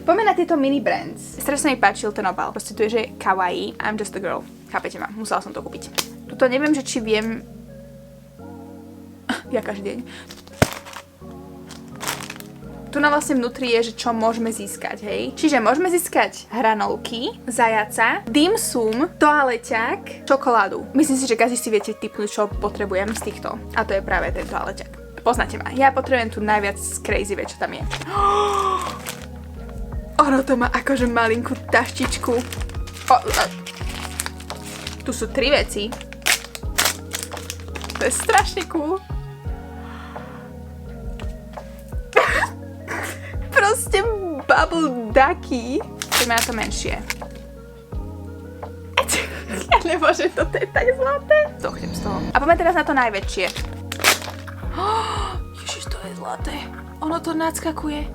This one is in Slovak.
Poďme na tieto mini brands. Strašne mi páčil ten obal. Proste tu je, že kawaii. I'm just a girl. Chápete ma? Musela som to kúpiť. Tuto neviem, že či viem... Ja každý deň. Tu na vlastne vnútri je, že čo môžeme získať, hej? Čiže môžeme získať hranolky, zajaca, dim sum, toaleťak, čokoládu. Myslím si, že každý si viete tipnúť, čo potrebujem z týchto. A to je práve ten toaleťak. Poznáte ma. Ja potrebujem tu najviac crazy vec, čo tam je. Ono to má akože malinkú taštičku. Tu sú 3 veci. To je strašne cool. Proste bubble ducky. Poďme na to menšie. Ja nemôžem, toto je tak zlaté. Zochnem z toho. A poďme teraz na to najväčšie. Ježiš, to je zlaté. Ono to nadskakuje.